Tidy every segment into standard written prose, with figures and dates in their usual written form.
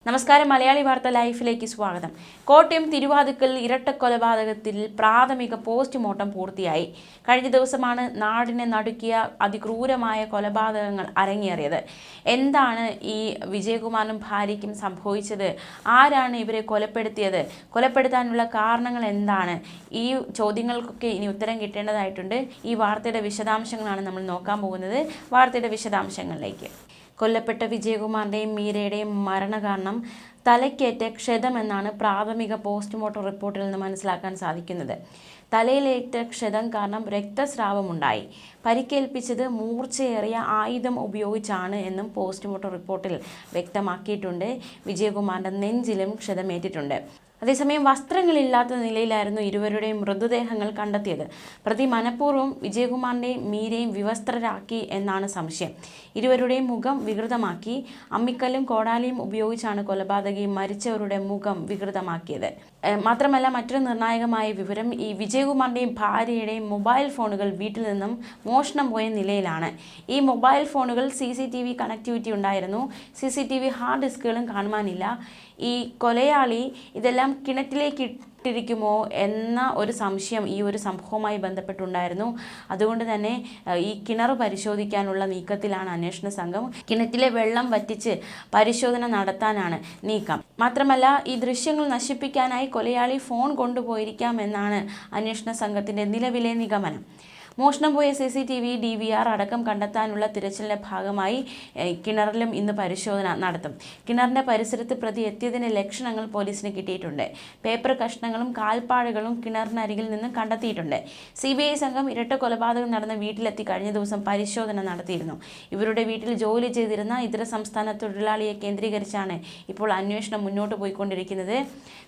നമസ്കാരം, മലയാളി വാർത്ത ലൈഫിലേക്ക് സ്വാഗതം. കോട്ടയം തിരുവാതുക്കൽ ഇരട്ടക്കൊലപാതകത്തിൽ പ്രാഥമിക പോസ്റ്റ്മോർട്ടം പൂർത്തിയായി. കഴിഞ്ഞ ദിവസമാണ് നാടിനെ നടുക്കിയ അതിക്രൂരമായ കൊലപാതകങ്ങൾ അരങ്ങേറിയത്. എന്താണ് ഈ വിജയകുമാറിനും ഭാര്യയ്ക്കും സംഭവിച്ചത്? ആരാണ് ഇവരെ കൊലപ്പെടുത്തിയത്? കൊലപ്പെടുത്താനുള്ള കാരണങ്ങൾ എന്താണ്? ഈ ചോദ്യങ്ങൾക്കൊക്കെ ഇനി ഉത്തരം കിട്ടേണ്ടതായിട്ടുണ്ട്. ഈ വാർത്തയുടെ വിശദാംശങ്ങളാണ് നമ്മൾ നോക്കാൻ പോകുന്നത്. വാർത്തയുടെ വിശദാംശങ്ങളിലേക്ക്. കൊല്ലപ്പെട്ട വിജയകുമാറിൻ്റെയും മീരയുടെയും മരണകാരണം തലയ്ക്കേറ്റ ക്ഷതമെന്നാണ് പ്രാഥമിക പോസ്റ്റ്മോർട്ടം റിപ്പോർട്ടിൽ നിന്ന് മനസ്സിലാക്കാൻ സാധിക്കുന്നത്. തലയിലേറ്റ ക്ഷതം കാരണം രക്തസ്രാവമുണ്ടായി. പരിക്കേൽപ്പിച്ചത് മൂർച്ചയേറിയ ആയുധം ഉപയോഗിച്ചാണ് എന്നും പോസ്റ്റ്മോർട്ടം റിപ്പോർട്ടിൽ വ്യക്തമാക്കിയിട്ടുണ്ട്. വിജയകുമാറിൻ്റെ നെഞ്ചിലും ക്ഷതമേറ്റിട്ടുണ്ട്. അതേസമയം വസ്ത്രങ്ങളില്ലാത്ത നിലയിലായിരുന്നു ഇരുവരുടെയും മൃതദേഹങ്ങൾ കണ്ടെത്തിയത്. പ്രതി മനഃപൂർവ്വം വിജയകുമാറിൻ്റെയും മീരയും വിവസ്ത്രരാക്കി എന്നാണ് സംശയം. ഇരുവരുടെയും മുഖം വികൃതമാക്കി അമ്മിക്കല്ലും കോടാലിയും ഉപയോഗിച്ചാണ് കൊലപാതകി മരിച്ചവരുടെ മുഖം വികൃതമാക്കിയത്. മാത്രമല്ല, മറ്റൊരു നിർണായകമായ വിവരം, ഈ വിജയകുമാറിൻ്റെയും ഭാര്യയുടെയും മൊബൈൽ ഫോണുകൾ വീട്ടിൽ നിന്നും മോഷണം പോയ നിലയിലാണ്. ഈ മൊബൈൽ ഫോണുകൾ CCTV കണക്ടിവിറ്റി ഉണ്ടായിരുന്നു. CCTV ഹാർഡ് ഡിസ്കുകളും കാണുവാനില്ല. ഈ കൊലയാളി ഇതെല്ലാം കിണറ്റിലേക്ക് ഇട്ടിരിക്കുമോ എന്ന ഒരു സംശയം ഈ ഒരു സംഭവവുമായി ബന്ധപ്പെട്ടുണ്ടായിരുന്നു. അതുകൊണ്ട് തന്നെ ഈ കിണർ പരിശോധിക്കാനുള്ള നീക്കത്തിലാണ് അന്വേഷണ സംഘം. കിണറ്റിലെ വെള്ളം വറ്റിച്ച് പരിശോധന നടത്താനാണ് നീക്കം. മാത്രമല്ല, ഈ ദൃശ്യങ്ങൾ നശിപ്പിക്കാനായി കൊലയാളി ഫോൺ കൊണ്ടുപോയിരിക്കാമെന്നാണ് അന്വേഷണ സംഘത്തിൻ്റെ നിലവിലെ നിഗമനം. മോഷണം പോയ CCTV DVR അടക്കം കണ്ടെത്താനുള്ള തിരച്ചിലിൻ്റെ ഭാഗമായി കിണറിലും ഇന്ന് പരിശോധന നടത്തും. കിണറിൻ്റെ പരിസരത്ത് പ്രതി എത്തിയതിൻ്റെ ലക്ഷണങ്ങൾ പോലീസിന് കിട്ടിയിട്ടുണ്ട്. പേപ്പർ കഷ്ണങ്ങളും കാൽപ്പാടുകളും കിണറിനരികിൽ നിന്ന് കണ്ടെത്തിയിട്ടുണ്ട്. CBI സംഘം ഇരട്ട കൊലപാതകം നടന്ന വീട്ടിലെത്തി കഴിഞ്ഞ ദിവസം പരിശോധന നടത്തിയിരുന്നു. ഇവരുടെ വീട്ടിൽ ജോലി ചെയ്തിരുന്ന ഇതര സംസ്ഥാന തൊഴിലാളിയെ കേന്ദ്രീകരിച്ചാണ് ഇപ്പോൾ അന്വേഷണം മുന്നോട്ട് പോയിക്കൊണ്ടിരിക്കുന്നത്.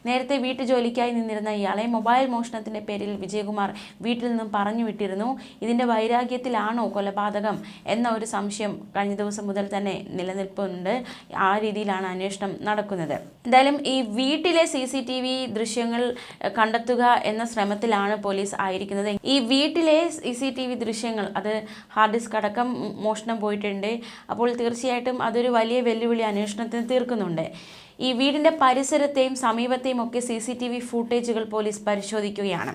നേരത്തെ വീട്ടുജോലിക്കായി നിന്നിരുന്ന ഇയാളെ മൊബൈൽ മോഷണത്തിൻ്റെ പേരിൽ വിജയകുമാർ വീട്ടിൽ നിന്നും പറഞ്ഞു വിട്ടിരുന്നു. ഇതിൻ്റെ വൈരാഗ്യത്തിലാണോ കൊലപാതകം എന്ന ഒരു സംശയം കഴിഞ്ഞ ദിവസം മുതൽ തന്നെ നിലനിൽപ്പുണ്ട്. ആ രീതിയിലാണ് അന്വേഷണം നടക്കുന്നത്. എന്തായാലും ഈ വീട്ടിലെ CCTV ദൃശ്യങ്ങൾ കണ്ടെത്തുക എന്ന ശ്രമത്തിലാണ് പോലീസ് ആയിരിക്കുന്നത്. ഈ വീട്ടിലെ CCTV ദൃശ്യങ്ങൾ അത് ഹാർഡ് ഡിസ്ക് അടക്കം മോഷണം പോയിട്ടുണ്ട്. അപ്പോൾ തീർച്ചയായിട്ടും അതൊരു വലിയ വെല്ലുവിളി അന്വേഷണത്തിന് തീർക്കുന്നുണ്ട്. ഈ വീടിൻ്റെ പരിസരത്തെയും സമീപത്തെയും ഒക്കെ CCTV ഫുട്ടേജുകൾ പോലീസ് പരിശോധിക്കുകയാണ്.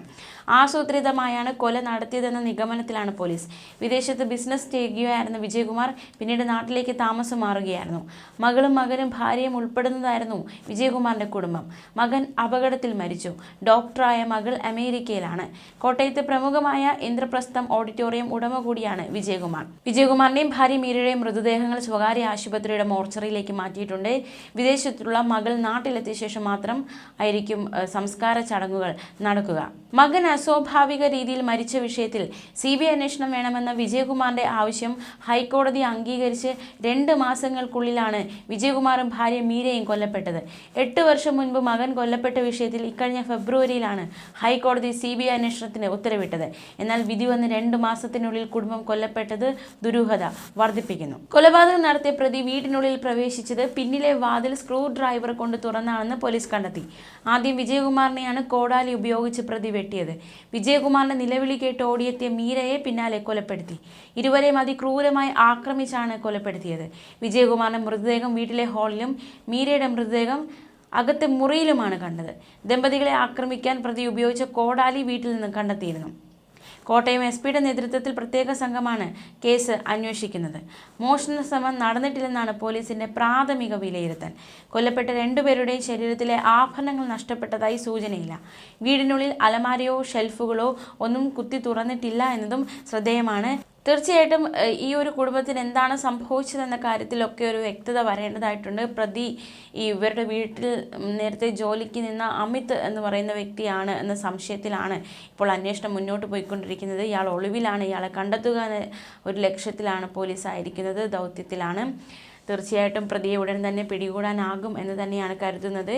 ആസൂത്രിതമായാണ് കൊല നടത്തിയതെന്ന നിഗമനത്തിലാണ് പോലീസ്. വിദേശത്ത് ബിസിനസ് ചെയ്യുകയായിരുന്ന വിജയകുമാർ പിന്നീട് നാട്ടിലേക്ക് താമസം മാറുകയായിരുന്നു. മകളും മകനും ഭാര്യയും ഉൾപ്പെടുന്നതായിരുന്നു വിജയകുമാറിൻ്റെ കുടുംബം. മകൻ അപകടത്തിൽ മരിച്ചു. ഡോക്ടറായ മകൾ അമേരിക്കയിലാണ്. കോട്ടയത്ത് പ്രമുഖമായ ഇന്ദ്രപ്രസ്ഥം ഓഡിറ്റോറിയം ഉടമ കൂടിയാണ് വിജയകുമാർ. വിജയകുമാറിൻ്റെയും ഭാര്യ മീരയുടെയും മൃതദേഹങ്ങൾ സ്വകാര്യ ആശുപത്രിയുടെ മോർച്ചറിയിലേക്ക് മാറ്റിയിട്ടുണ്ട്. വിദേശത്തുള്ള മകൾ നാട്ടിലെത്തിയ ശേഷം മാത്രം ആയിരിക്കും സംസ്കാര ചടങ്ങുകൾ നടക്കുക. മകൻ അസ്വാഭാവിക രീതിയിൽ മരിച്ച വിഷയത്തിൽ CBI അന്വേഷണം വേണമെന്ന വിജയകുമാറിൻ്റെ ആവശ്യം ഹൈക്കോടതി അംഗീകരിച്ച് 2 മാസങ്ങൾക്കുള്ളിലാണ് വിജയകുമാറും ഭാര്യ മീരയും കൊല്ലപ്പെട്ടത്. 8 വർഷം മുൻപ് മകൻ കൊല്ലപ്പെട്ട വിഷയത്തിൽ ഇക്കഴിഞ്ഞ ഫെബ്രുവരിയിലാണ് ഹൈക്കോടതി CBI അന്വേഷണത്തിന് ഉത്തരവിട്ടത്. എന്നാൽ വിധി വന്ന് 2 മാസത്തിനുള്ളിൽ കുടുംബം കൊല്ലപ്പെട്ടത് ദുരൂഹത വർദ്ധിപ്പിക്കുന്നു. കൊലപാതകം നടത്തിയ പ്രതി വീട്ടിനുള്ളിൽ പ്രവേശിച്ചത് പിന്നിലെ വാതിൽ സ്ക്രൂ ഡ്രൈവർ കൊണ്ട് തുറന്നാണെന്ന് പോലീസ് കണ്ടെത്തി. ആദ്യം വിജയകുമാറിനെയാണ് കോടാലി ഉപയോഗിച്ച് പ്രതി വെട്ടിയത്. വിജയകുമാറിന്റെ നിലവിളി കേട്ട് ഓടിയെത്തിയ മീരയെ പിന്നാലെ കൊലപ്പെടുത്തി. ഇരുവരെയും അതിക്രൂരമായി ആക്രമിച്ചാണ് കൊലപ്പെടുത്തിയത്. വിജയകുമാറിന്റെ മൃതദേഹം വീട്ടിലെ ഹാളിലും മീരയുടെ മൃതദേഹം അകത്തെ മുറിയിലുമാണ് കണ്ടത്. ദമ്പതികളെ ആക്രമിക്കാൻ പ്രതി ഉപയോഗിച്ച കോടാലി വീട്ടിൽ നിന്ന് കണ്ടെത്തിയിരുന്നു. കോട്ടയം SP-യുടെ നേതൃത്വത്തിൽ പ്രത്യേക സംഘമാണ് കേസ് അന്വേഷിക്കുന്നത്. മോഷണ ശ്രമം നടന്നിട്ടില്ലെന്നാണ് പോലീസിന്റെ പ്രാഥമിക വിലയിരുത്തൽ. കൊല്ലപ്പെട്ട 2 പേരുടെയും ശരീരത്തിലെ ആഭരണങ്ങൾ നഷ്ടപ്പെട്ടതായി സൂചനയില്ല. വീടിനുള്ളിൽ അലമാരയോ ഷെൽഫുകളോ ഒന്നും കുത്തി തുറന്നിട്ടില്ല എന്നതും ശ്രദ്ധേയമാണ്. തീർച്ചയായിട്ടും ഈ ഒരു കുടുംബത്തിന് എന്താണ് സംഭവിച്ചതെന്ന കാര്യത്തിലൊക്കെ ഒരു വ്യക്തത വരേണ്ടതായിട്ടുണ്ട്. പ്രതി ഇവരുടെ വീട്ടിൽ നേരത്തെ ജോലിക്ക് നിന്ന അമിത് എന്ന് പറയുന്ന വ്യക്തിയാണ് എന്ന സംശയത്തിലാണ് ഇപ്പോൾ അന്വേഷണം മുന്നോട്ട് പോയിക്കൊണ്ടിരിക്കുന്നത്. ഇയാൾ ഒളിവിലാണ്. ഇയാളെ കണ്ടെത്തുക എന്ന ഒരു ലക്ഷ്യത്തിലാണ് പോലീസ് ആയിരിക്കുന്നത്, ദൗത്യത്തിലാണ്. തീർച്ചയായിട്ടും പ്രതിയെ ഉടൻ തന്നെ പിടികൂടാനാകും എന്ന് തന്നെയാണ് കരുതുന്നത്.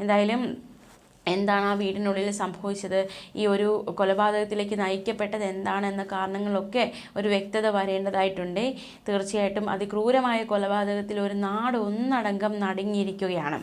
എന്തായാലും എന്താണ് ആ വീടിനുള്ളിൽ സംഭവിച്ചത്, ഈ ഒരു കൊലപാതകത്തിലേക്ക് നയിക്കപ്പെട്ടത് എന്താണെന്ന കാരണങ്ങളൊക്കെ ഒരു വ്യക്തത വരേണ്ടതായിട്ടുണ്ട്. തീർച്ചയായിട്ടും അതിക്രൂരമായ കൊലപാതകത്തിൽ ഒരു നാട് ഒന്നടങ്കം നടുങ്ങിയിരിക്കുകയാണ്.